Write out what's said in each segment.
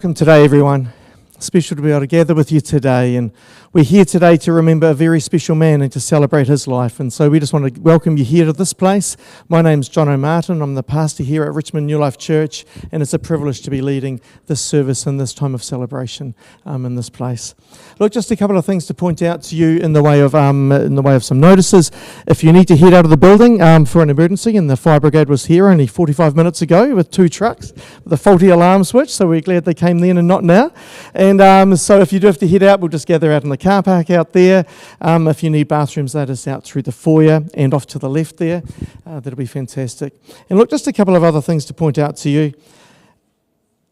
Welcome today, everyone. Special to be able to gather with you today, and we're here today to remember a very special man and to celebrate his life. And so we just want to welcome you here to this place. My name's John O'Martin. I'm the pastor here at Richmond New Life Church, and it's a privilege to be leading this service in this time of celebration in this place. Look, just a couple of things to point out to you in the way of some notices. If you need to head out of the building for an emergency, and the fire brigade was here only 45 minutes ago with 2 trucks with a faulty alarm switch, so we're glad they came then and not now. And so if you do have to head out, we'll just gather out in the car park out there. If you need bathrooms, that is out through the foyer and off to the left there. That'll be fantastic. And look, just a couple of other things to point out to you.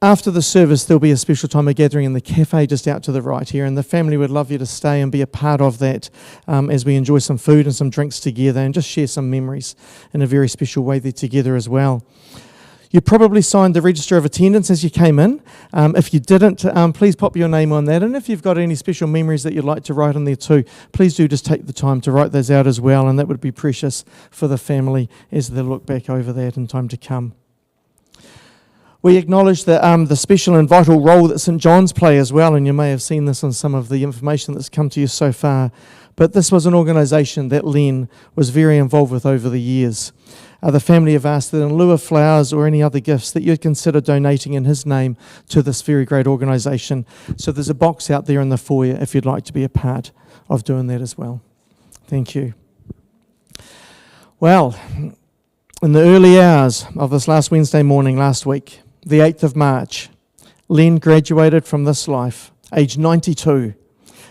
After the service, there'll be a special time of gathering in the cafe just out to the right here, and the family would love you to stay and be a part of that as we enjoy some food and some drinks together and just share some memories in a very special way there together as well. You probably signed the register of attendance as you came in. If you didn't, please pop your name on that. And if you've got any special memories that you'd like to write on there too, please do just take the time to write those out as well, and that would be precious for the family as they look back over that in time to come. We acknowledge the special and vital role that St. John's play as well, and you may have seen this in some of the information that's come to you so far. But this was an organisation that Len was very involved with over the years. The family have asked that in lieu of flowers or any other gifts that you'd consider donating in his name to this very great organisation. So there's a box out there in the foyer if you'd like to be a part of doing that as well. Thank you. Well, in the early hours of this last Wednesday morning last week, the 8th of March, Len graduated from this life, aged 92,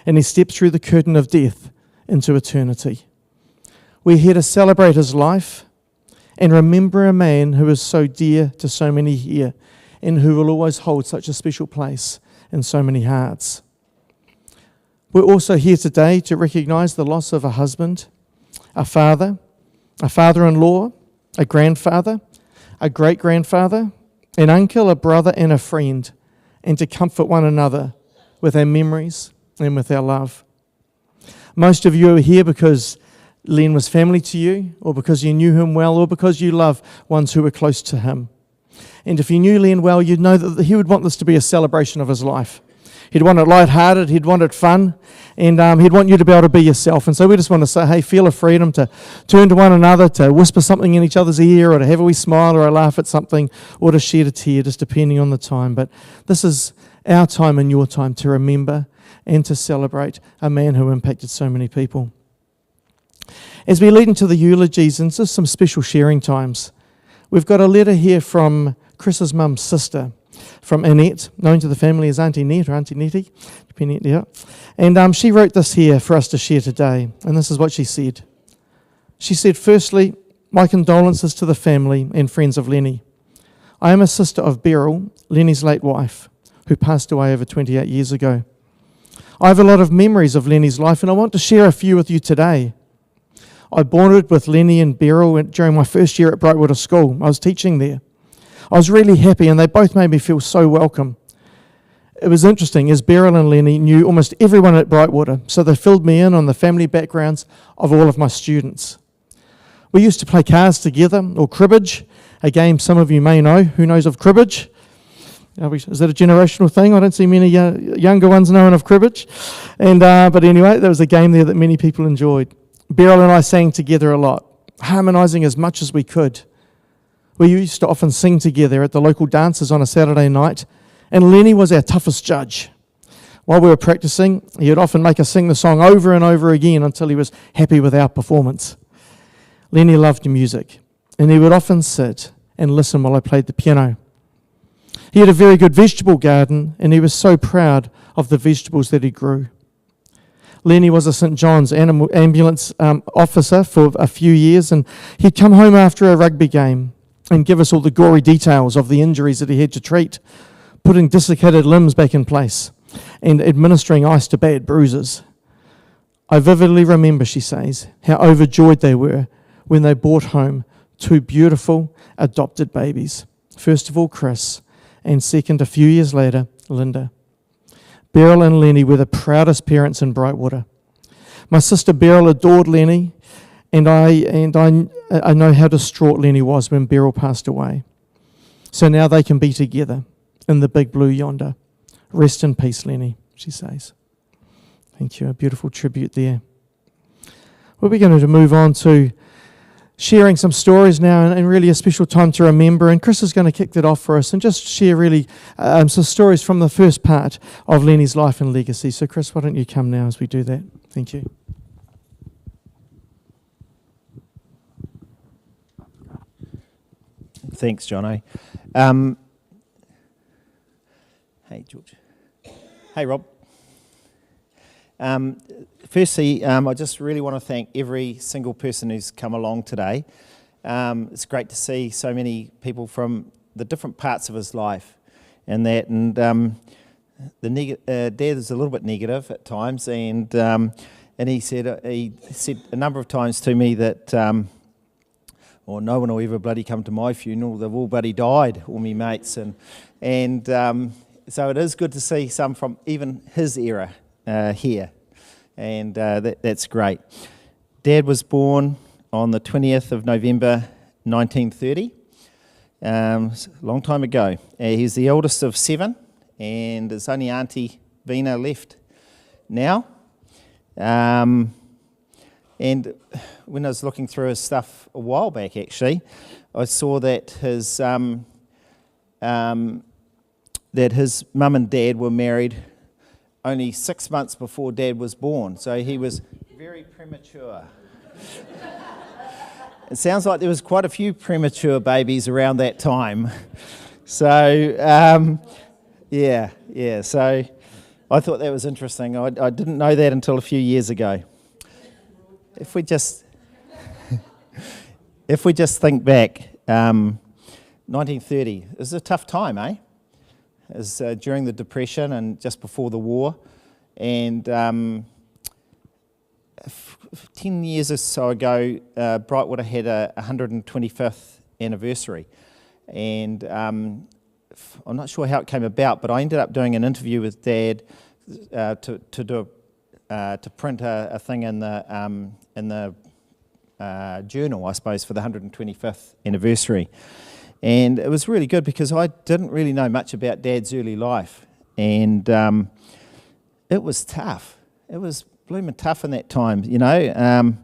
and he stepped through the curtain of death into eternity. We're here to celebrate his life and remember a man who is so dear to so many here and who will always hold such a special place in so many hearts. We're also here today to recognise the loss of a husband, a father-in-law, a grandfather, a great-grandfather, an uncle, a brother and a friend, and to comfort one another with our memories and with our love. Most of you are here because Len was family to you, or because you knew him well, or because you love ones who were close to him. And if you knew Len well, you'd know that he would want this to be a celebration of his life. He'd want it lighthearted, he'd want it fun, and he'd want you to be able to be yourself. And so we just want to say, hey, feel a freedom to turn to one another, to whisper something in each other's ear, or to have a wee smile, or a laugh at something, or to shed a tear, just depending on the time. But this is our time and your time to remember and to celebrate a man who impacted so many people. As we lead into the eulogies and just some special sharing times, we've got a letter here from Chris's mum's sister, from Annette, known to the family as Auntie Net or Auntie Nettie, depending on and she wrote this here for us to share today, and this is what she said. She said, firstly, my condolences to the family and friends of Lenny. I am a sister of Beryl, Lenny's late wife, who passed away over 28 years ago. I have a lot of memories of Lenny's life, and I want to share a few with you today. I bonded with Lenny and Beryl during my first year at Brightwater School. I was teaching there. I was really happy, and they both made me feel so welcome. It was interesting, as Beryl and Lenny knew almost everyone at Brightwater, so they filled me in on the family backgrounds of all of my students. We used to play cards together, or cribbage, a game some of you may know. Who knows of cribbage? Is that a generational thing? I don't see many younger ones knowing of cribbage. But anyway, there was a game there that many people enjoyed. Beryl and I sang together a lot, harmonising as much as we could. We used to often sing together at the local dances on a Saturday night, and Lenny was our toughest judge. While we were practising, he would often make us sing the song over and over again until he was happy with our performance. Lenny loved music, and he would often sit and listen while I played the piano. He had a very good vegetable garden, and he was so proud of the vegetables that he grew. Lenny was a St. John's ambulance officer for a few years, and he'd come home after a rugby game and give us all the gory details of the injuries that he had to treat, putting dislocated limbs back in place and administering ice to bad bruises. I vividly remember, she says, how overjoyed they were when they brought home 2 beautiful adopted babies. First of all, Chris, and second, a few years later, Linda. Beryl and Lenny were the proudest parents in Brightwater. My sister Beryl adored Lenny, and I know how distraught Lenny was when Beryl passed away. So now they can be together in the big blue yonder Rest in peace, Lenny, she says. Thank you. A beautiful tribute there. Well, we're going to move on to sharing some stories now, and really a special time to remember. And Chris is going to kick that off for us and just share really some stories from the first part of Lenny's life and legacy. So, Chris, why don't you come now as we do that? Thank you. Thanks, Jono. Hey, George. Hey, Rob. Firstly, I just really want to thank every single person who's come along today. It's great to see so many people from the different parts of his life and that. And Dad is a little bit negative at times, and he said a number of times to me that, well, no one will ever bloody come to my funeral. They've all bloody died, all me mates, and so it is good to see some from even his era here. And that's great. Dad was born on the 20th of November 1930, a long time ago. He's the eldest of 7, and his only auntie Vina left now. And when I was looking through his stuff a while back, actually, I saw that his mum and dad were married only 6 months before Dad was born, so he was very premature. It sounds like there was quite a few premature babies around that time. So, so I thought that was interesting. I didn't know that until a few years ago. If we just think back, 1930, it was a tough time, eh? It was during the Depression and just before the war, and 10 years or so ago, Brightwater had a 125th anniversary, and I'm not sure how it came about, but I ended up doing an interview with Dad to print a thing in the journal, I suppose, for the 125th anniversary. And it was really good because I didn't really know much about Dad's early life, and it was tough. It was blooming tough in that time, you know.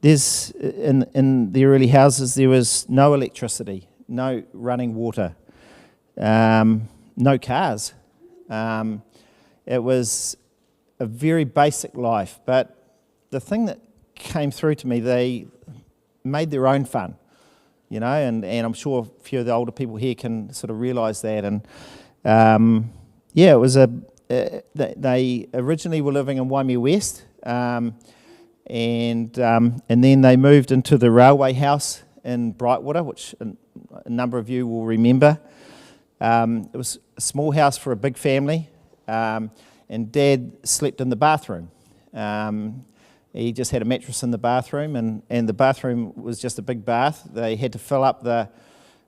There's in the early houses there was no electricity, no running water, no cars. It was a very basic life, but the thing that came through to me, they made their own fun. You know, and I'm sure a few of the older people here can sort of realise that. And it was they originally were living in Waimea West, and then they moved into the railway house in Brightwater, which a number of you will remember. It was a small house for a big family, and Dad slept in the bathroom. He just had a mattress in the bathroom, and the bathroom was just a big bath. They had to fill up the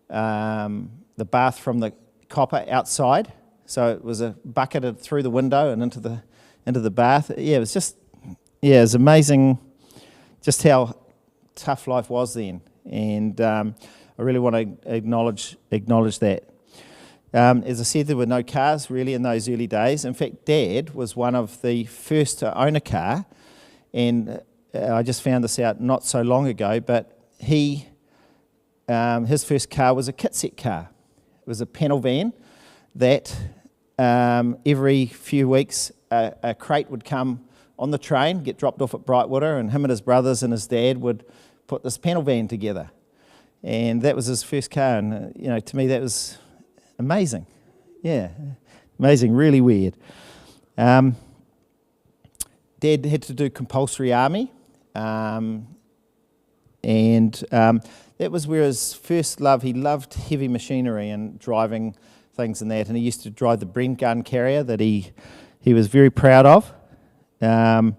bath from the copper outside, so it was a bucketed through the window and into the bath. Yeah, it was amazing, just how tough life was then, and I really want to acknowledge that. As I said, there were no cars really in those early days. In fact, Dad was one of the first to own a car. And I just found this out not so long ago, but his first car was a kit set car. It was a panel van that every few weeks a crate would come on the train, get dropped off at Brightwater, and him and his brothers and his dad would put this panel van together. And that was his first car, and to me that was amazing. Yeah, amazing, really weird. Dad had to do compulsory army, and that was where his first love. He loved heavy machinery and driving things and that, and he used to drive the Brent gun carrier that he was very proud of. As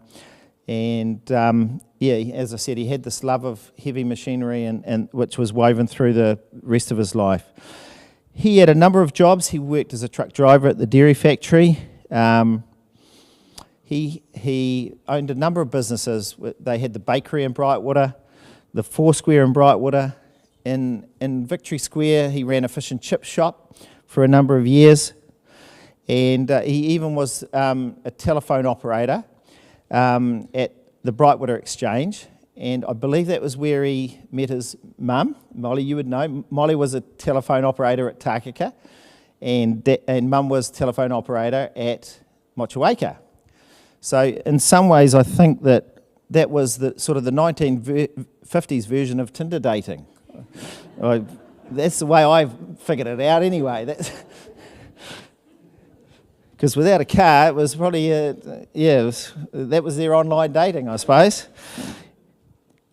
I said, he had this love of heavy machinery, and which was woven through the rest of his life. He had a number of jobs. He worked as a truck driver at the dairy factory. He owned a number of businesses. They had the bakery in Brightwater, the Foursquare in Brightwater. In Victory Square, he ran a fish and chip shop for a number of years. and he even was a telephone operator at the Brightwater Exchange, and I believe that was where he met his mum. Molly, you would know. Molly was a telephone operator at Takaka, and mum was telephone operator at Motueka. So in some ways, I think that was the sort of the 1950s version of Tinder dating. That's the way I figured it out anyway. Because without a car, it was probably, that was their online dating, I suppose.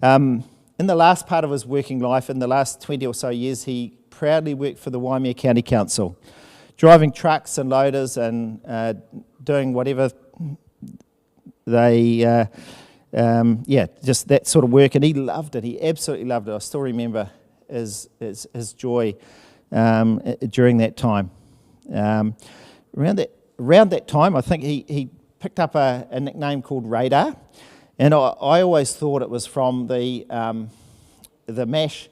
In the last part of his working life, in the last 20 or so years, he proudly worked for the Waimea County Council, driving trucks and loaders and doing whatever they, just that sort of work. And he loved it. He absolutely loved it. I still remember his joy during that time. Around that time, I think he picked up a nickname called Radar, and I always thought it was from the MASH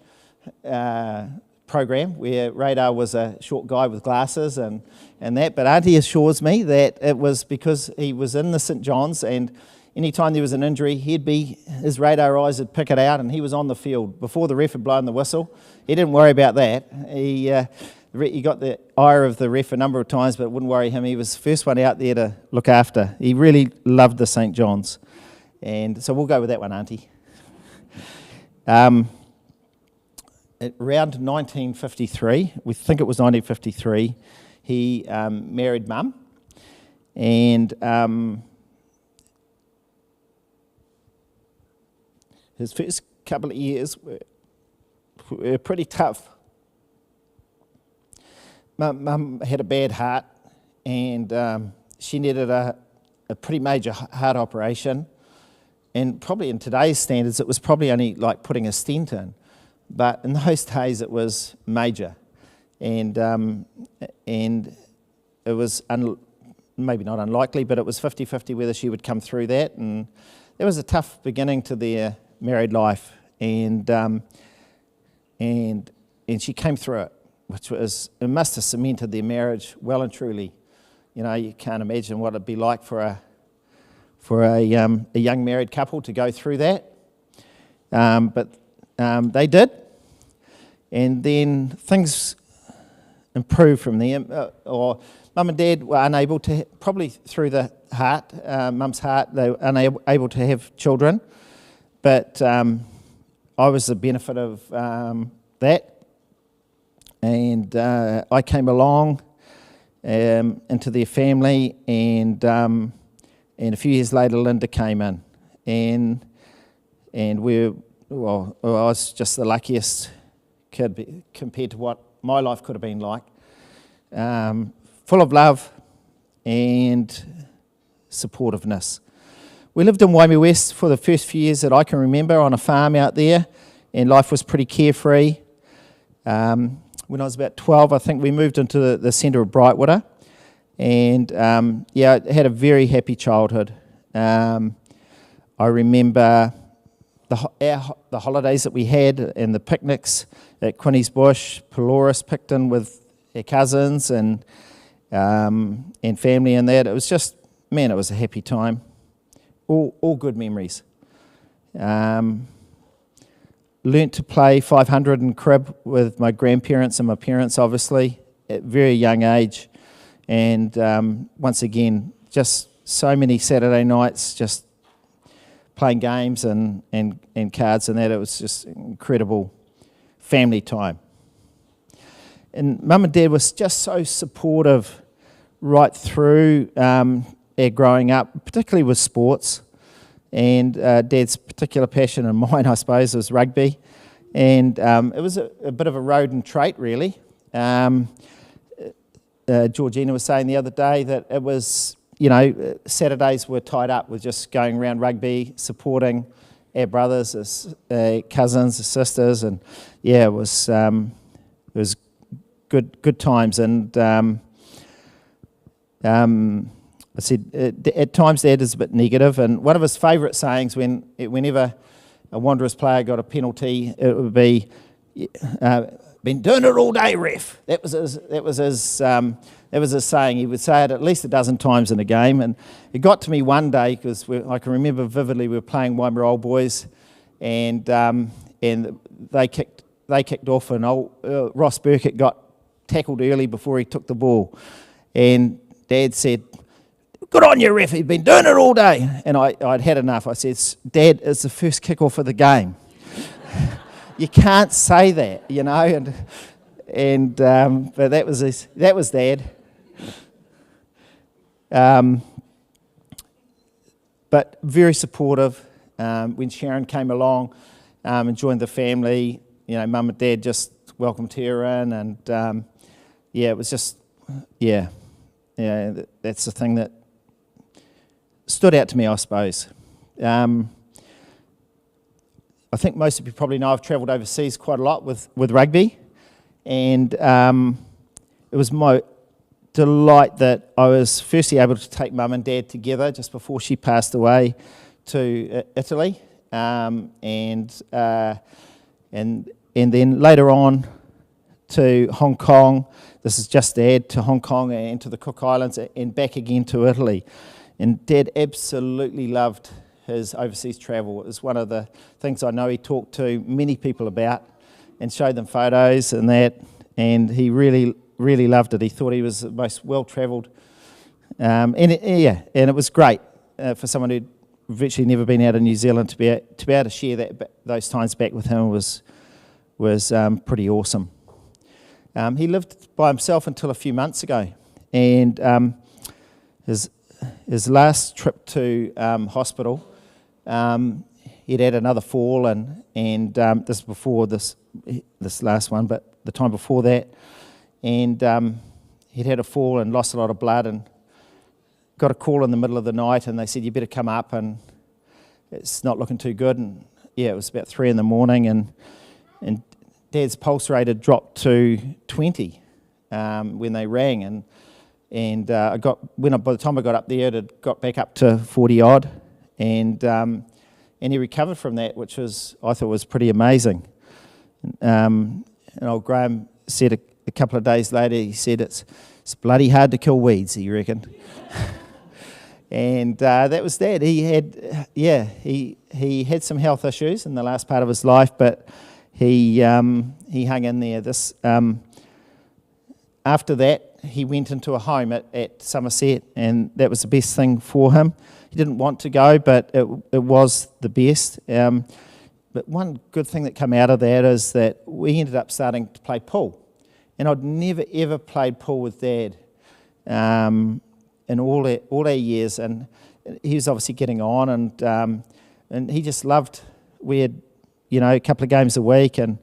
program, where Radar was a short guy with glasses and that. But Auntie assures me that it was because he was in the St John's, and any time there was an injury, his radar eyes would pick it out, and he was on the field before the ref had blown the whistle. He didn't worry about that. He got the ire of the ref a number of times, but it wouldn't worry him. He was the first one out there to look after. He really loved the St John's. And so we'll go with that one, Auntie. Around 1953, we think it was 1953, he married Mum. And his first couple of years were pretty tough. Mum had a bad heart, and she needed a pretty major heart operation. And probably in today's standards, it was probably only like putting a stent in. But in those days, it was major. And it was maybe not unlikely, but it was 50-50 whether she would come through that. And it was a tough beginning to their married life. And she came through it, which it must have cemented their marriage well and truly. You know, you can't imagine what it'd be like for a young married couple to go through that. But they did, and then things improved from there. Or Mum and Dad were unable to, probably through the heart, Mum's heart, they were unable to have children. But I was the benefit of that. And I came along into their family, and a few years later, Linda came in, and I was just the luckiest kid compared to what my life could have been like. Full of love and supportiveness. We lived in Waimea West for the first few years that I can remember on a farm out there, and life was pretty carefree. When I was about 12, I think we moved into the centre of Brightwater, and I had a very happy childhood. I remember the holidays that we had and the picnics at Quinny's Bush, Pelorus, Picton with our cousins and family and that. It was just, man, it was a happy time. All good memories. Learnt to play 500 and crib with my grandparents and my parents, obviously, at a very young age. And once again, just so many Saturday nights just playing games and cards and that. It was just incredible family time. And Mum and Dad was just so supportive right through our growing up, particularly with sports. And Dad's particular passion, and mine, I suppose, was rugby. And it was a bit of a Roden trait, really. Georgina was saying the other day that it was, Saturdays were tied up with just going around rugby, supporting our brothers, cousins, sisters, and it was good times. And I said, at times Dad is a bit negative, and one of his favourite sayings whenever a Wanderers player got a penalty, it would be, been doing it all day, ref. That was his It was a saying. He would say it at least a dozen times in a game. And it got to me one day, because I can remember vividly, we were playing Waimara boys, and they kicked off, and Ross Burkett got tackled early before he took the ball. And Dad said, "Good on you, ref, you've been doing it all day." And I'd had enough. I said, "Dad, it's the first kick-off of the game." You can't say that, you know. But that was Dad. But very supportive. When Sharon came along and joined the family, you know, Mum and Dad just welcomed her in, and it was just, that's the thing that stood out to me, I suppose. I think most of you probably know I've travelled overseas quite a lot with rugby, and it was my delight that I was firstly able to take Mum and Dad together just before she passed away to Italy, and then later on to Hong Kong. This is just Dad, to Hong Kong and to the Cook Islands and back again to Italy. And Dad absolutely loved his overseas travel. It was one of the things I know he talked to many people about and showed them photos and that, and he really, really loved it. He thought he was the most well-travelled, and it was great for someone who'd virtually never been out of New Zealand to be able to share those times back with him was pretty awesome. He lived by himself until a few months ago, and his last trip to hospital, he'd had another fall, and this before this last one, but the time before that, and he'd had a fall and lost a lot of blood, and got a call in the middle of the night, and they said, "You better come up, and it's not looking too good." And it was about 3 a.m, and Dad's pulse rate had dropped to 20 when they rang, and by the time I got up there, it had got back up to 40 odd, and he recovered from that, which I thought was pretty amazing. And old Graham said a couple of days later, he said it's bloody hard to kill weeds, he reckoned. And that was Dad. He had some health issues in the last part of his life, but he hung in there. After that, he went into a home at Somerset, and that was the best thing for him. He didn't want to go, but it was the best. But one good thing that came out of that is that we ended up starting to play pool. And I'd never, ever played pool with Dad in all our years. And he was obviously getting on, and he just loved. We had, a couple of games a week, and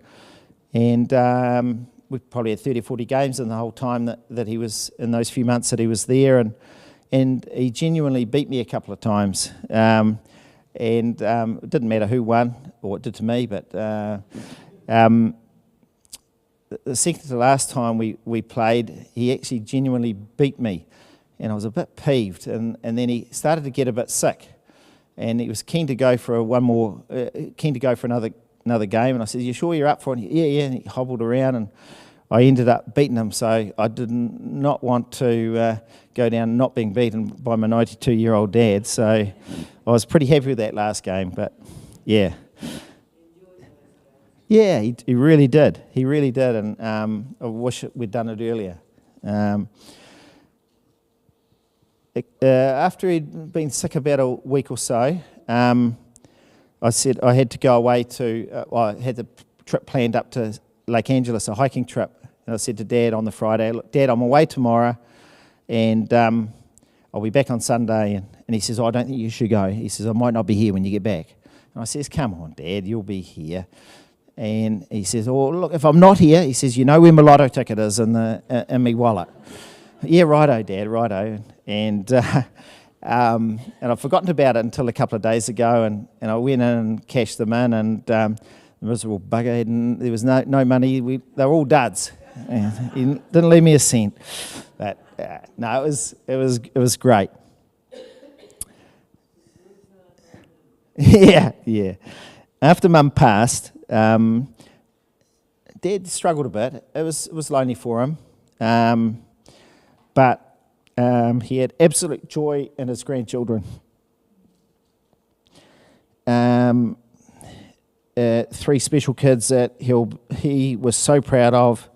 we probably had 30 or 40 games in the whole time that he was, in those few months that he was there. And he genuinely beat me a couple of times. It didn't matter who won or what it did to me, but the second to last time we played, he actually genuinely beat me, and I was a bit peeved. And then he started to get a bit sick, and he was keen to go for another game. And I said, "You sure you're up for it?" Yeah. And he hobbled around, and I ended up beating him. So I did not want to go down not being beaten by my 92-year-old dad. So I was pretty happy with that last game. But yeah. Yeah, he really did. He really did, and I wish we'd done it earlier. After he'd been sick about a week or so, I said I had to go away I had the trip planned up to Lake Angeles, a hiking trip. And I said to Dad on the Friday, "Look, Dad, I'm away tomorrow, and I'll be back on Sunday." And he says, "I don't think you should go." He says, "I might not be here when you get back." And I says, "Come on, Dad, you'll be here." And he says, "Oh, look, if I'm not here," he says, "you know where my lotto ticket is in my wallet." "Yeah, righto, Dad, righto." And I'd forgotten about it until a couple of days ago, and I went in and cashed them in, and the miserable bugger there was no money. They were all duds. He didn't leave me a cent. But no, it was great. Yeah. After Mum passed, Dad struggled a bit. It was lonely for him. but he had absolute joy in his grandchildren. 3 special kids that he was so proud of,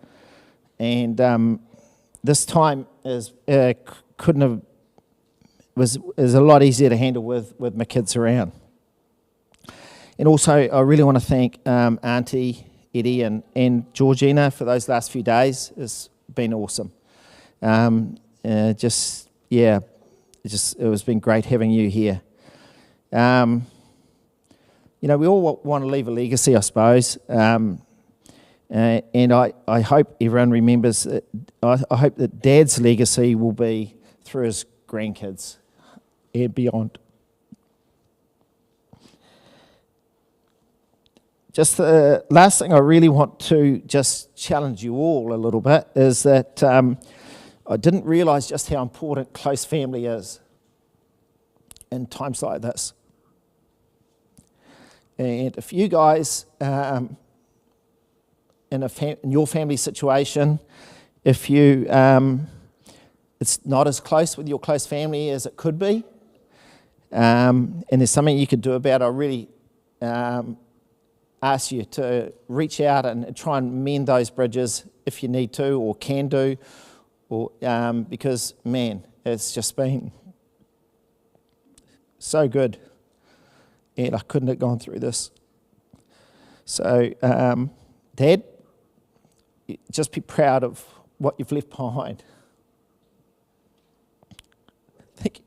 and this time is a lot easier to handle with my kids around. And also, I really want to thank Auntie Eddie and Georgina for those last few days. It's been awesome. It has been great having you here. We all want to leave a legacy, I suppose. And I hope everyone remembers that. I hope that Dad's legacy will be through his grandkids and beyond. Just the last thing I really want to just challenge you all a little bit is that I didn't realise just how important close family is in times like this. And if you guys, in your family situation, if you it's not as close with your close family as it could be, and there's something you could do about it, I really ask you to reach out and try and mend those bridges if you need to or can do, or because, man, it's just been so good. And I couldn't have gone through this. So, Dad, just be proud of what you've left behind. Thank you.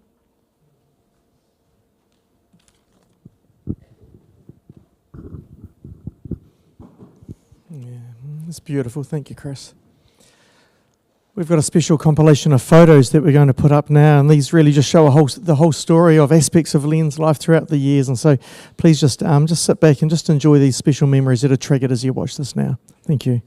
Yeah, it's beautiful. Thank you, Chris. We've got a special compilation of photos that we're going to put up now, and these really just show the whole story of aspects of Len's life throughout the years. And so please just sit back and just enjoy these special memories that are triggered as you watch this now. Thank you.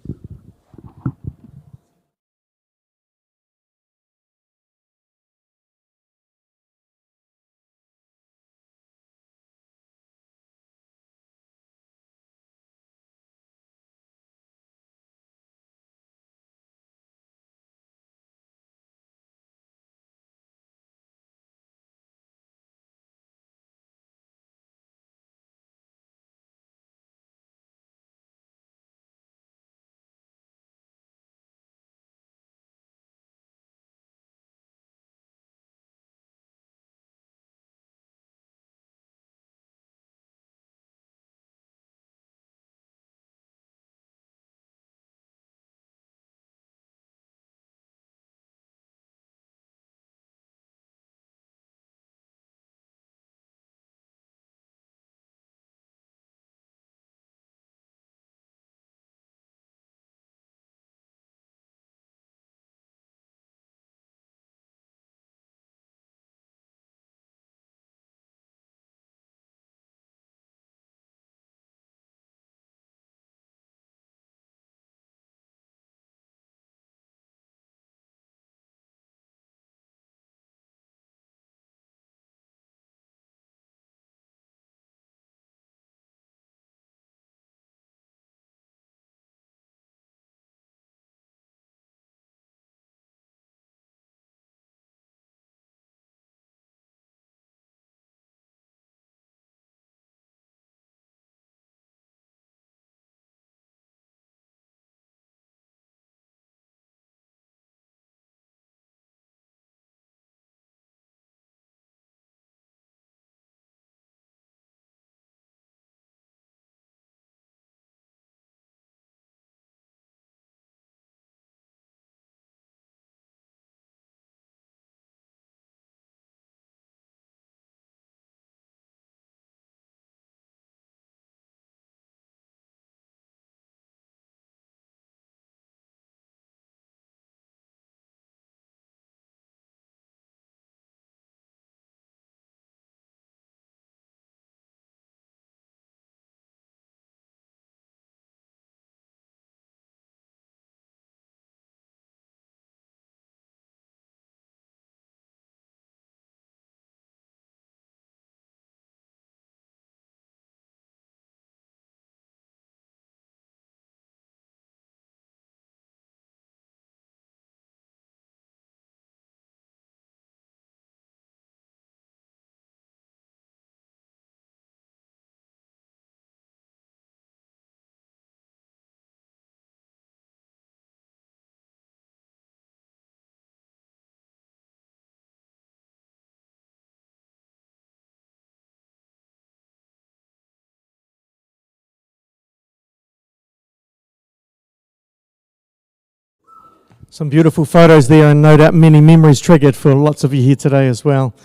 Some beautiful photos there, and no doubt many memories triggered for lots of you here today as well.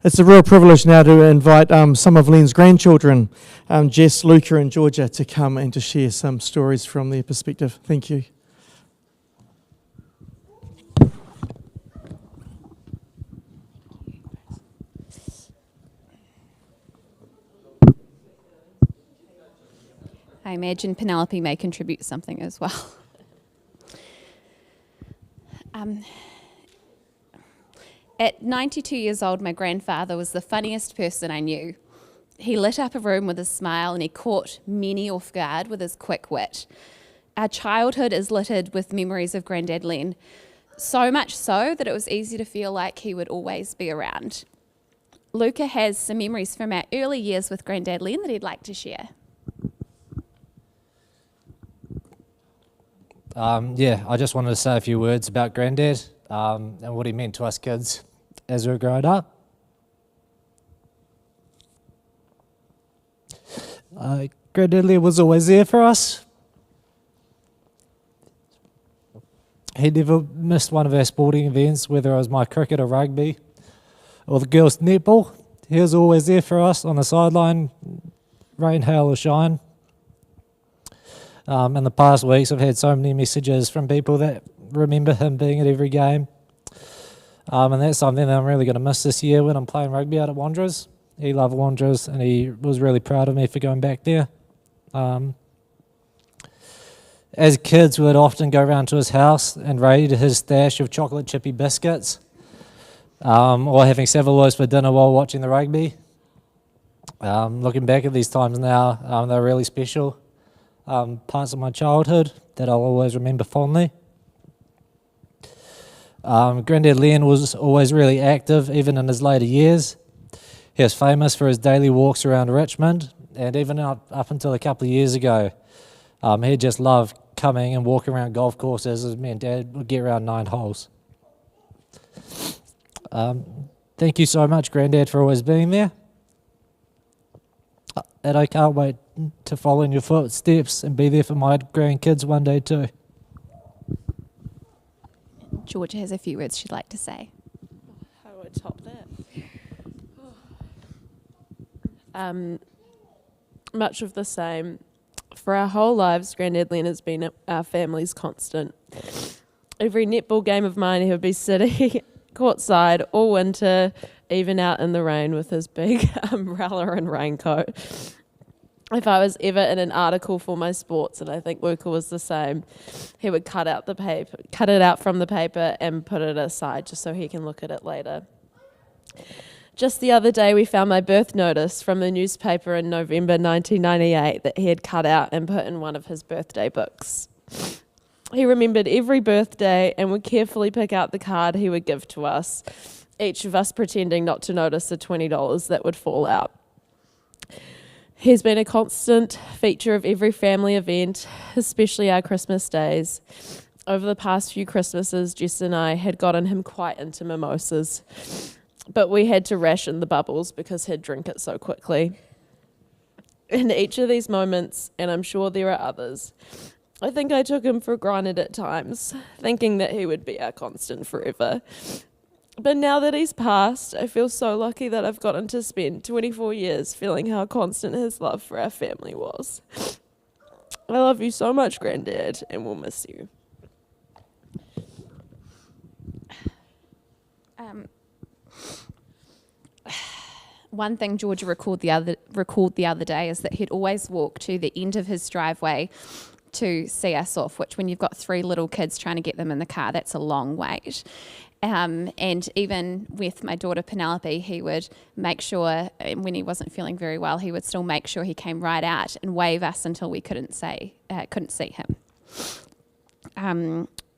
It's a real privilege now to invite some of Len's grandchildren, Jess, Luca and Georgia, to come and to share some stories from their perspective. Thank you. I imagine Penelope may contribute something as well. At 92 years old, my grandfather was the funniest person I knew. He lit up a room with a smile and he caught many off guard with his quick wit. Our childhood is littered with memories of Grandad Len, so much so that it was easy to feel like he would always be around. Luca has some memories from our early years with Grandad Len that he'd like to share. I just wanted to say a few words about Grandad and what he meant to us kids as we were growing up. Grandad Len was always there for us. He never missed one of our sporting events, whether it was my cricket or rugby or the girls' netball. He was always there for us on the sideline, rain, hail or shine. In the past weeks, I've had so many messages from people that remember him being at every game. And that's something that I'm really going to miss this year when I'm playing rugby out at Wanderers. He loved Wanderers and he was really proud of me for going back there. As kids, we would often go around to his house and raid his stash of chocolate chippy biscuits, or having saveloys for dinner while watching the rugby. Looking back at these times now, they're really special. Parts of my childhood that I'll always remember fondly. Grandad Len was always really active, even in his later years. He was famous for his daily walks around Richmond, and even up until a couple of years ago, he just loved coming and walking around golf courses as me and Dad would get around 9 holes. Thank you so much, Grandad, for always being there. And I can't wait to follow in your footsteps and be there for my grandkids one day too. Georgia has a few words she'd like to say. How do I top that? Much of the same. For our whole lives, Grandad Len has been our family's constant. Every netball game of mine, he would be sitting courtside all winter, even out in the rain with his big umbrella and raincoat. If I was ever in an article for my sports, and I think Luca was the same, he would cut it out from the paper and put it aside just so he can look at it later. Just the other day, we found my birth notice from the newspaper in November 1998 that he had cut out and put in one of his birthday books. He remembered every birthday and would carefully pick out the card he would give to us, each of us pretending not to notice the $20 that would fall out. He's been a constant feature of every family event, especially our Christmas days. Over the past few Christmases, Jess and I had gotten him quite into mimosas, but we had to ration the bubbles because he'd drink it so quickly. In each of these moments, and I'm sure there are others, I think I took him for granted at times, thinking that he would be our constant forever. But now that he's passed, I feel so lucky that I've gotten to spend 24 years feeling how constant his love for our family was. I love you so much, Grandad, and we'll miss you. One thing Georgia recalled the other day is that he'd always walk to the end of his driveway to see us off, which when you've got 3 little kids trying to get them in the car, that's a long wait. And even with my daughter Penelope, he would make sure, when he wasn't feeling very well, he would still make sure he came right out and wave us until we couldn't see him.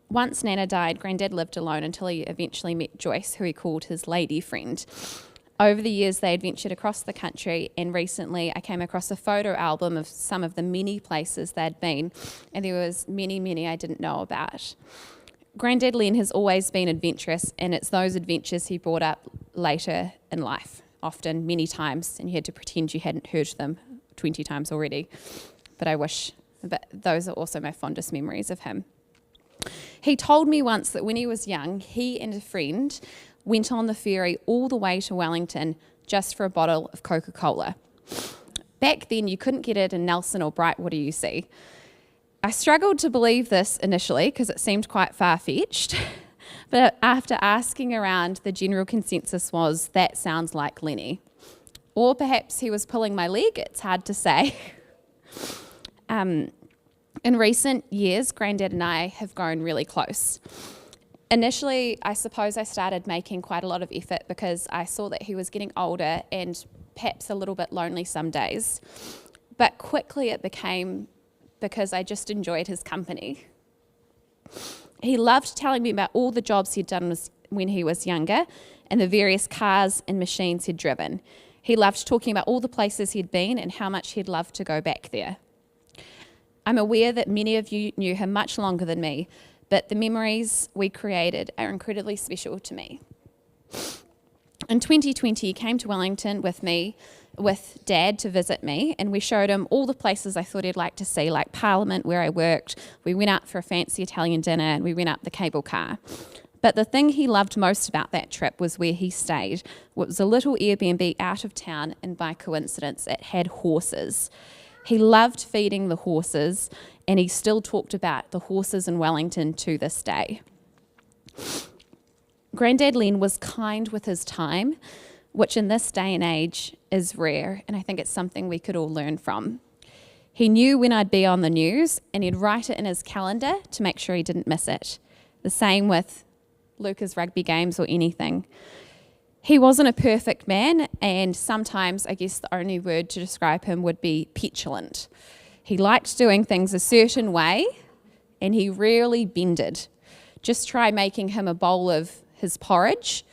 Once Nana died, Grandad lived alone until he eventually met Joyce, who he called his lady friend. Over the years, they adventured across the country, and recently I came across a photo album of some of the many places they'd been, and there was many I didn't know about. Grandad Len has always been adventurous, and it's those adventures he brought up later in life, often many times, and you had to pretend you hadn't heard them 20 times already. But those are also my fondest memories of him. He told me once that when he was young, he and a friend went on the ferry all the way to Wellington just for a bottle of Coca-Cola. Back then, you couldn't get it in Nelson or Brightwater, you see. I struggled to believe this initially because it seemed quite far-fetched, but after asking around, the general consensus was, that sounds like Lenny. Or perhaps he was pulling my leg, it's hard to say. In recent years, Grandad and I have grown really close. Initially, I suppose I started making quite a lot of effort because I saw that he was getting older and perhaps a little bit lonely some days. But quickly it became because I just enjoyed his company. He loved telling me about all the jobs he'd done when he was younger and the various cars and machines he'd driven. He loved talking about all the places he'd been and how much he'd love to go back there. I'm aware that many of you knew him much longer than me, but the memories we created are incredibly special to me. In 2020, he came to Wellington with Dad to visit me, and we showed him all the places I thought he'd like to see, like Parliament, where I worked. We went out for a fancy Italian dinner, and we went up the cable car. But the thing he loved most about that trip was where he stayed. It was a little Airbnb out of town, and by coincidence, it had horses. He loved feeding the horses, and he still talked about the horses in Wellington to this day. Grandad Len was kind with his time, which in this day and age is rare, and I think it's something we could all learn from. He knew when I'd be on the news, and he'd write it in his calendar to make sure he didn't miss it. The same with Luca's rugby games or anything. He wasn't a perfect man, and sometimes I guess the only word to describe him would be petulant. He liked doing things a certain way, and he rarely bended. Just try making him a bowl of his porridge,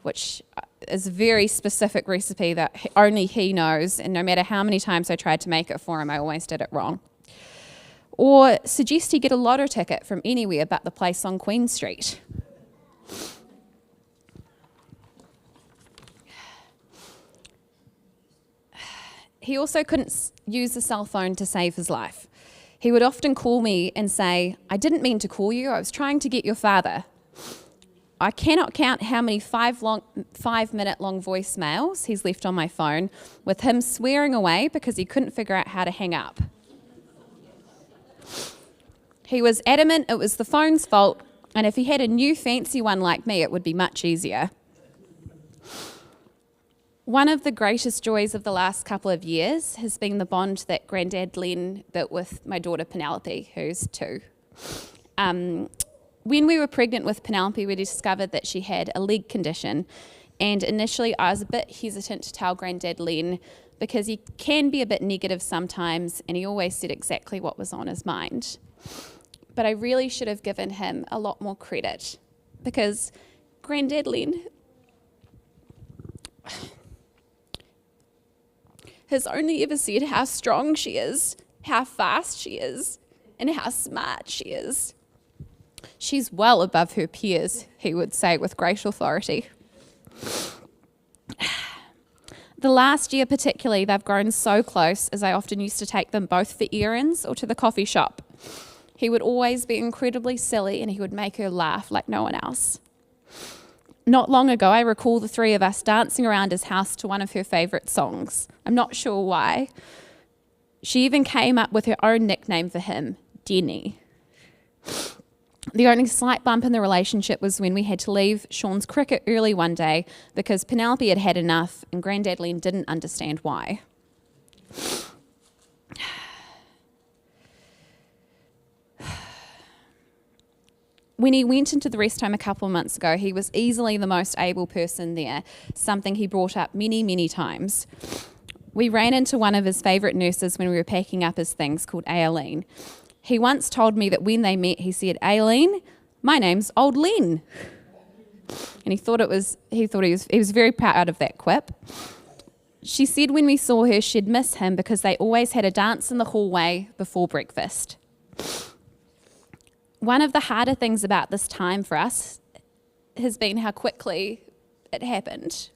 which is a very specific recipe that only he knows, and no matter how many times I tried to make it for him, I always did it wrong. Or suggest he get a lotto ticket from anywhere but the place on Queen Street. He also couldn't use the cell phone to save his life. He would often call me and say, "I didn't mean to call you, I was trying to get your father." I cannot count how many 5-minute long voicemails he's left on my phone with him swearing away because he couldn't figure out how to hang up. He was adamant it was the phone's fault, and if he had a new fancy one like me, it would be much easier. One of the greatest joys of the last couple of years has been the bond that Grandad Len built with my daughter Penelope, who's 2. When we were pregnant with Penelope, we discovered that she had a leg condition, and initially I was a bit hesitant to tell Grandad Len because he can be a bit negative sometimes, and he always said exactly what was on his mind. But I really should have given him a lot more credit because Grandad Len has only ever said how strong she is, how fast she is, and how smart she is. She's well above her peers, he would say with great authority. The last year particularly, they've grown so close as I often used to take them both for errands or to the coffee shop. He would always be incredibly silly and he would make her laugh like no one else. Not long ago, I recall the 3 of us dancing around his house to one of her favourite songs. I'm not sure why. She even came up with her own nickname for him, Denny. The only slight bump in the relationship was when we had to leave Sean's cricket early one day because Penelope had had enough and Grandad Len didn't understand why. When he went into the rest home a couple of months ago, he was easily the most able person there, something he brought up many, many times. We ran into one of his favourite nurses when we were packing up his things called Aileen. He once told me that when they met, he said, "Aileen, my name's Old Len." And he was very proud of that quip. She said when we saw her, she'd miss him because they always had a dance in the hallway before breakfast. One of the harder things about this time for us has been how quickly it happened.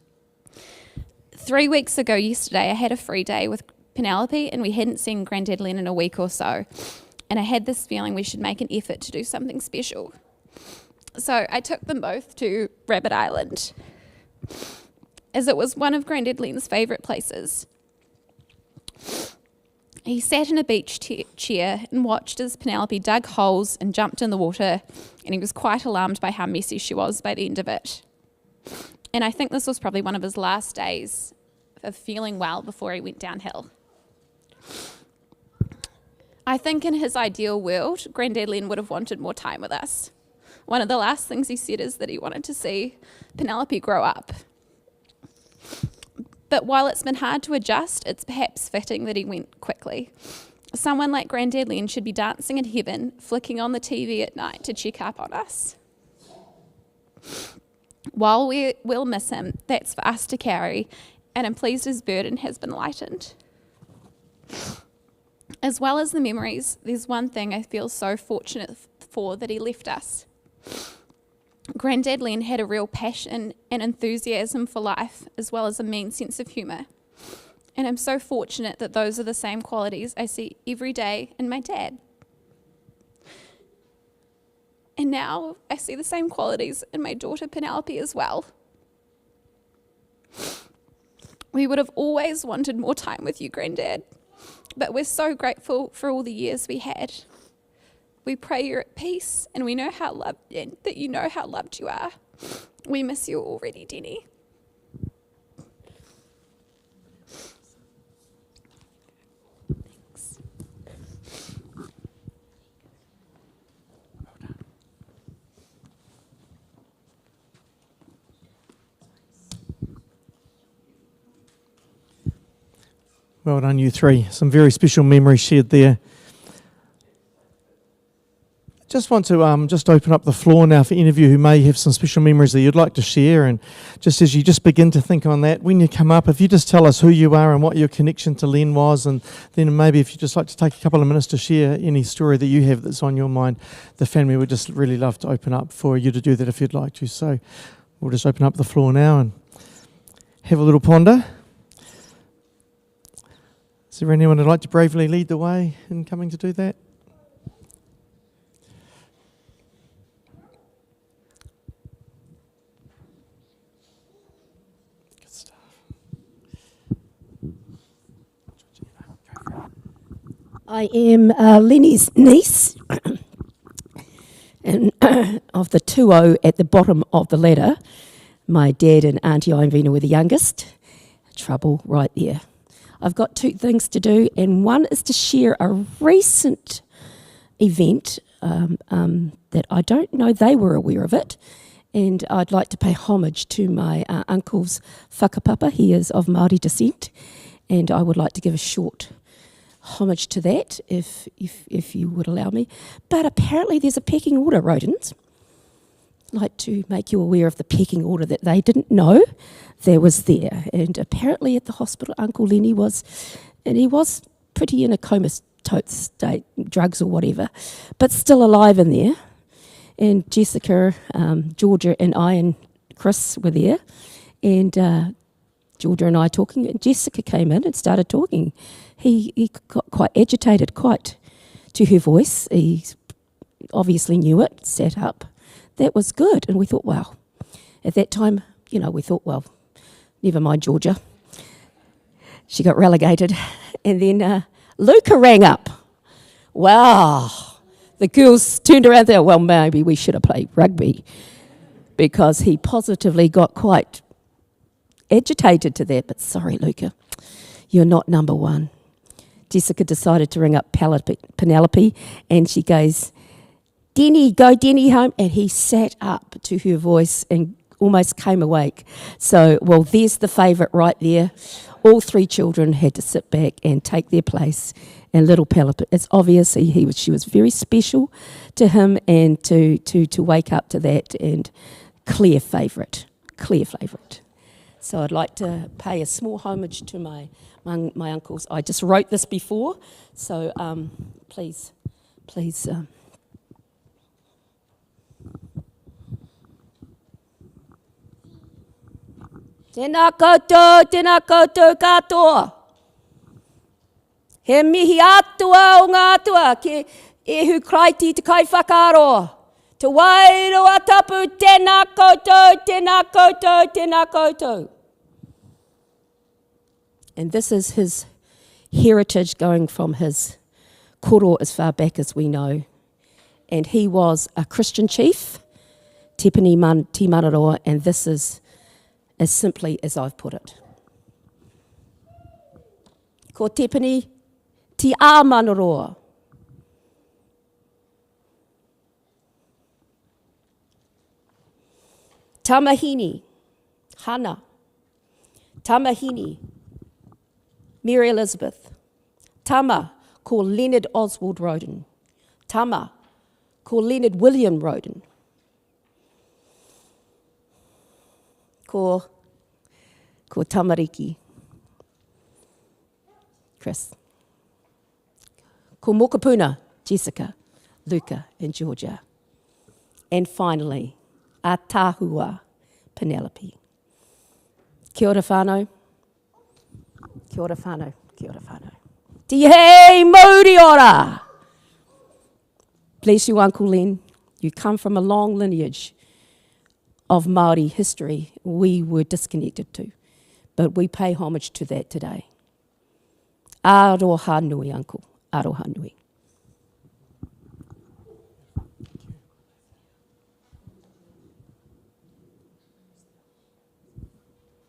3 weeks ago yesterday, I had a free day with Penelope and we hadn't seen Grandad Len in a week or so. And I had this feeling we should make an effort to do something special. So I took them both to Rabbit Island, as it was one of Grandad Len's favourite places. He sat in a beach chair and watched as Penelope dug holes and jumped in the water, and he was quite alarmed by how messy she was by the end of it. And I think this was probably one of his last days of feeling well before he went downhill. I think in his ideal world, Grandad Len would have wanted more time with us. One of the last things he said is that he wanted to see Penelope grow up. But while it's been hard to adjust, it's perhaps fitting that he went quickly. Someone like Grandad Len should be dancing in heaven, flicking on the TV at night to check up on us. While we will miss him, that's for us to carry, and I'm pleased his burden has been lightened. As well as the memories, there's one thing I feel so fortunate for that he left us. Grandad Len had a real passion and enthusiasm for life, as well as a mean sense of humour. And I'm so fortunate that those are the same qualities I see every day in my dad. And now I see the same qualities in my daughter Penelope as well. We would have always wanted more time with you, Grandad, but we're so grateful for all the years we had. We pray you're at peace, and we know how loved, and that you know how loved you are. We miss you already, Denny. Thanks. Well done, you three. Some very special memories shared there. Just want to just open up the floor now for any of you who may have some special memories that you'd like to share. And just as you just begin to think on that, when you come up, if you just tell us who you are and what your connection to Len was, and then maybe if you'd just like to take a couple of minutes to share any story that you have that's on your mind, the family would just really love to open up for you to do that if you'd like to. So we'll just open up the floor now and have a little ponder. Is there anyone who'd like to bravely lead the way in coming to do that? I am Lenny's niece, and of the 2 at the bottom of the ladder, my dad and Auntie Iovina were the youngest. Trouble right there. I've got 2 things to do, and one is to share a recent event that I don't know they were aware of it, and I'd like to pay homage to my uncle's whakapapa. He is of Māori descent, and I would like to give a short homage to that, if you would allow me. But apparently there's a pecking order, Rodens. I'd like to make you aware of the pecking order that they didn't know there was there. And apparently at the hospital, Uncle Lenny was pretty in a comatose state, drugs or whatever, but still alive in there. And Jessica, Georgia and I and Chris were there. And Georgia and I talking, and Jessica came in and started talking. He got quite agitated, quite to her voice. He obviously knew it, sat up. That was good. And we thought, wow. At that time, we thought, well, never mind Georgia. She got relegated. And then Luca rang up. Wow. The girls turned around there, well, maybe we should have played rugby, because he positively got quite agitated to that. But sorry, Luca, you're not number one. Jessica decided to ring up Penelope, and she goes, Denny, go Denny home. And he sat up to her voice and almost came awake. So, well, there's the favourite right there. All 3 children had to sit back and take their place. And little Penelope, it's obvious she was very special to him, and to wake up to that, and clear favourite. So I'd like to pay a small homage to my uncles. I just wrote this before, so please. Tēnā koutou katoa. He mihi atua o ngā atua, ke ehu kraiti te kai whakaaro. Te wairoa tapu, tēnā koutou, tēnā koutou, tēnā koutou. And this is his heritage going from his koro as far back as we know. And he was a Christian chief, Tepini Manaroa, and this is as simply as I've put it. Ko Tepini Te A Manaroa. Tamahini, Hana. Tamahini, Mary Elizabeth. Tama, ko Leonard Oswald Roden. Tama, ko Leonard William Roden. Ko Tamariki. Chris. Ko Mokapuna, Jessica, Luca, and Georgia. And finally, a Tahua, Penelope. Kia ora whānau. Kia ora whānau. Kia ora whānau. Tihei mauri ora. Bless you, Uncle Len. You come from a long lineage of Māori history we were disconnected to, but we pay homage to that today. Aroha nui, Uncle. Aroha nui.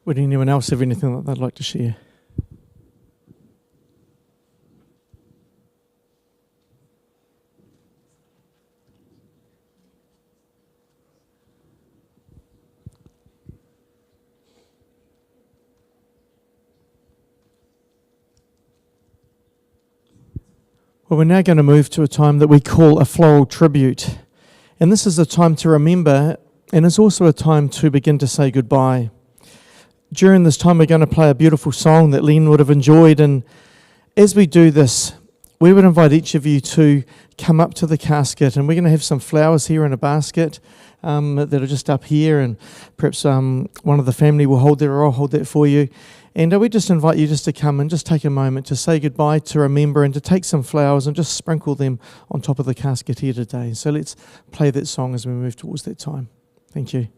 Would anyone else have anything that they'd like to share? Well, we're now going to move to a time that we call a floral tribute. And this is a time to remember, and it's also a time to begin to say goodbye. During this time, we're going to play a beautiful song that Len would have enjoyed. And as we do this, we would invite each of you to come up to the casket. And we're going to have some flowers here in a basket that are just up here. And perhaps one of the family will hold that, or I'll hold that for you. And we just invite you just to come and just take a moment to say goodbye, to remember, and to take some flowers and just sprinkle them on top of the casket here today. So let's play that song as we move towards that time. Thank you.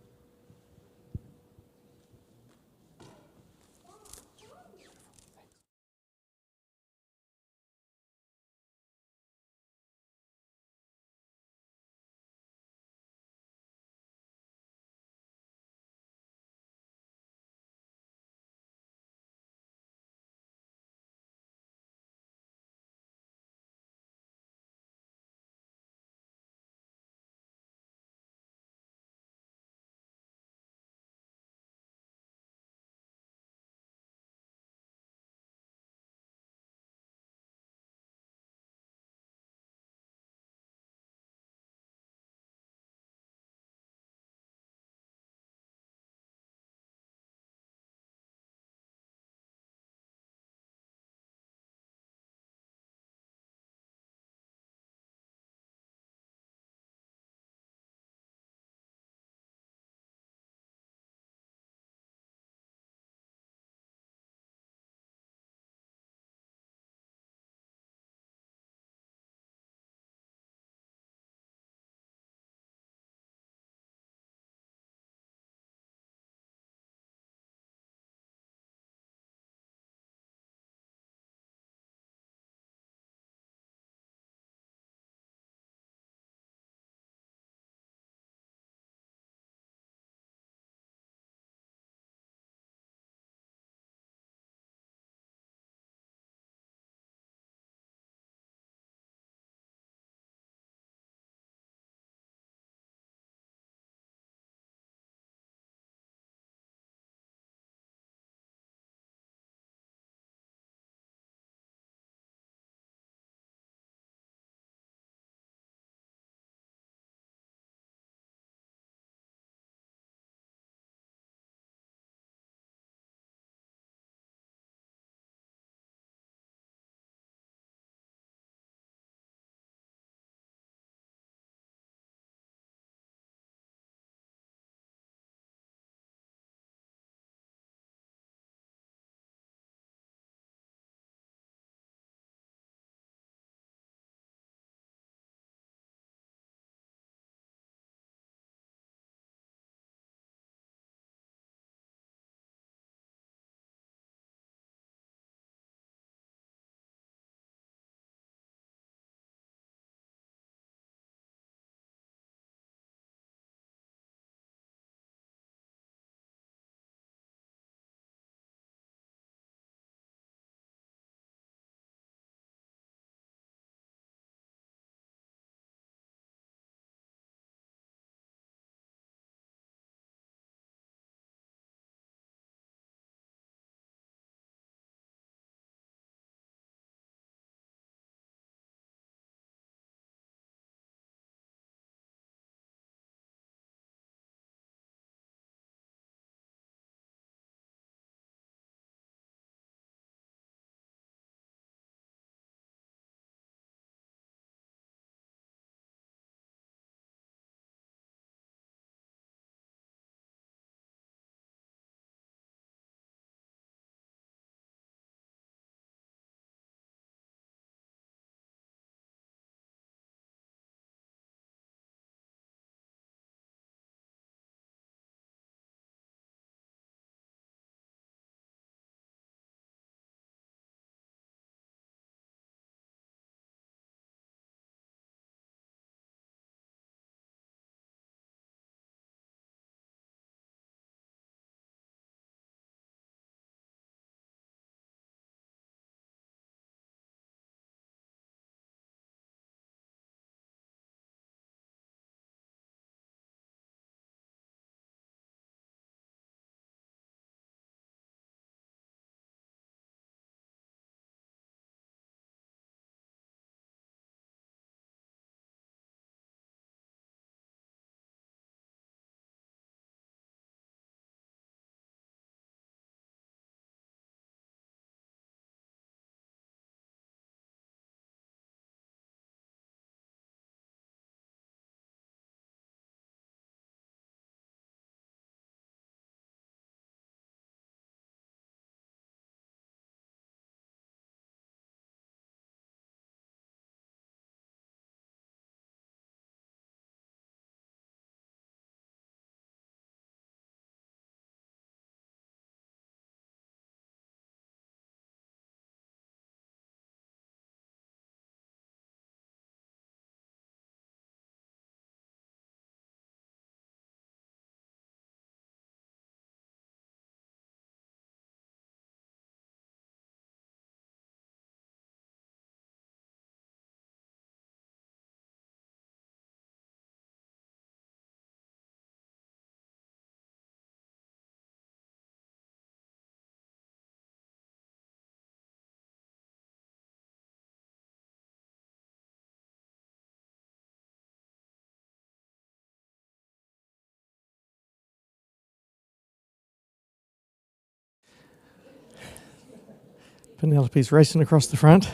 Penelope's racing across the front.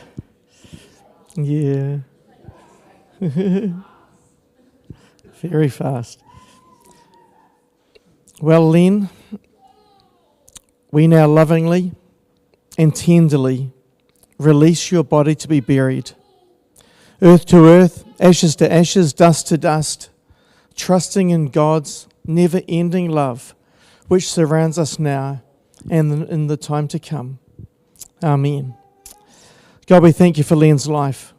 Yeah. Very fast. Well, Len, we now lovingly and tenderly release your body to be buried. Earth to earth, ashes to ashes, dust to dust, trusting in God's never-ending love, which surrounds us now and in the time to come. Amen. God, we thank you for Len's life.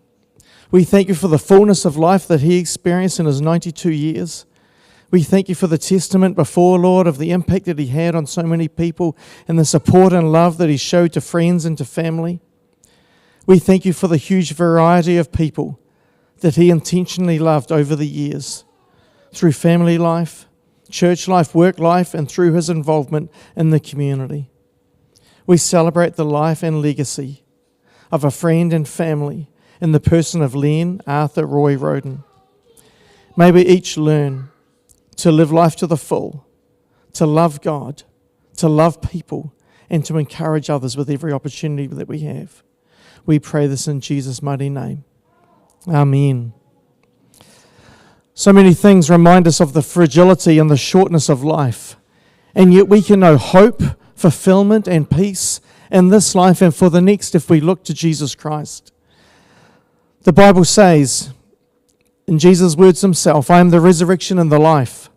We thank you for the fullness of life that he experienced in his 92 years. We thank you for the testament before, Lord, of the impact that he had on so many people and the support and love that he showed to friends and to family. We thank you for the huge variety of people that he intentionally loved over the years, through family life, church life, work life, and through his involvement in the community. We celebrate the life and legacy of a friend and family in the person of Len Arthur Roy Roden. May we each learn to live life to the full, to love God, to love people, and to encourage others with every opportunity that we have. We pray this in Jesus' mighty name. Amen. So many things remind us of the fragility and the shortness of life, and yet we can know hope, fulfillment, and peace in this life and for the next if we look to Jesus Christ. The Bible says, in Jesus' words himself, I am the resurrection and the life.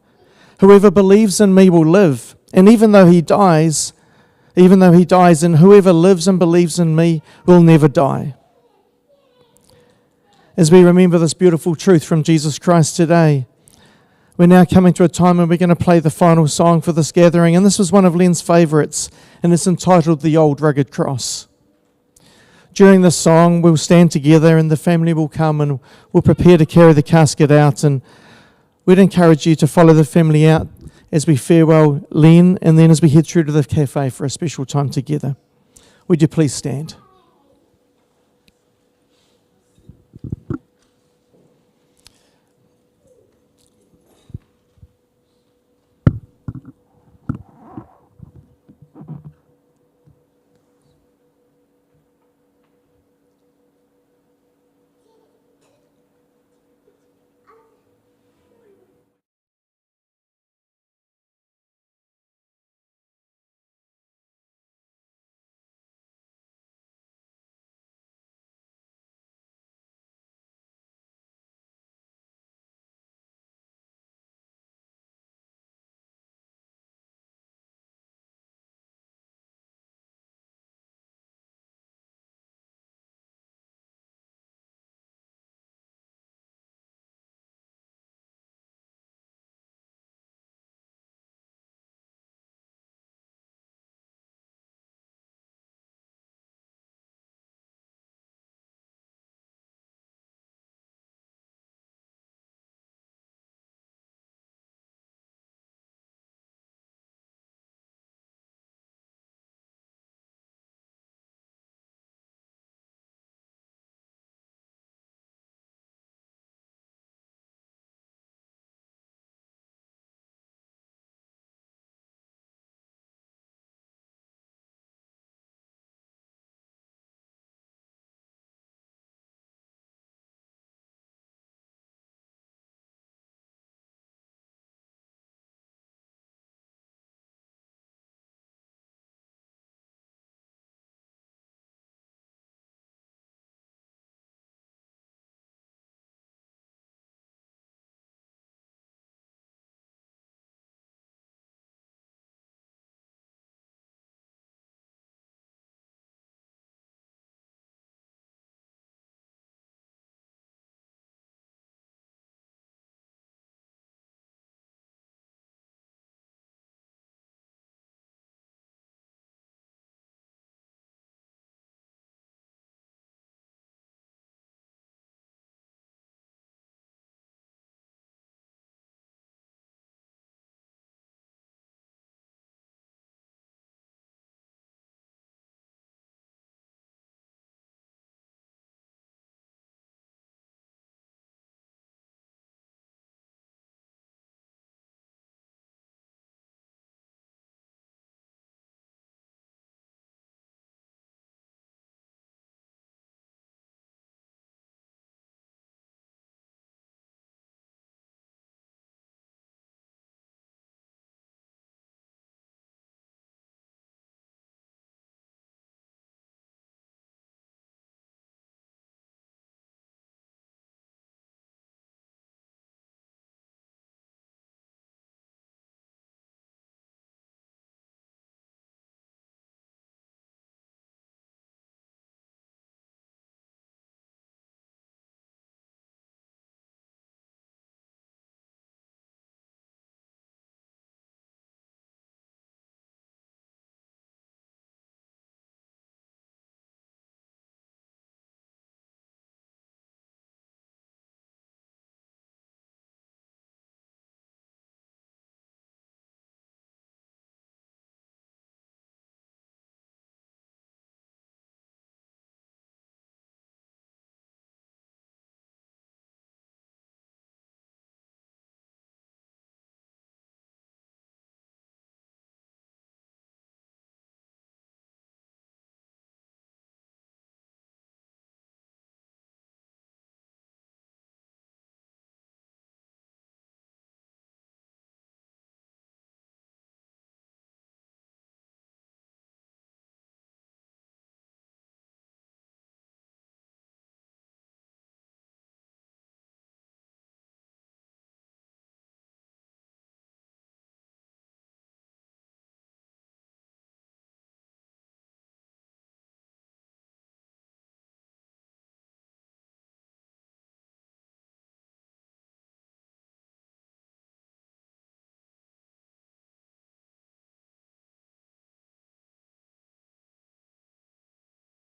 Whoever believes in me will live, and even though he dies, and whoever lives and believes in me will never die. As we remember this beautiful truth from Jesus Christ today, we're now coming to a time when we're going to play the final song for this gathering, and this was one of Len's favourites, and it's entitled The Old Rugged Cross. During this song, we'll stand together and the family will come and we'll prepare to carry the casket out, and we'd encourage you to follow the family out as we farewell Len and then as we head through to the cafe for a special time together. Would you please stand?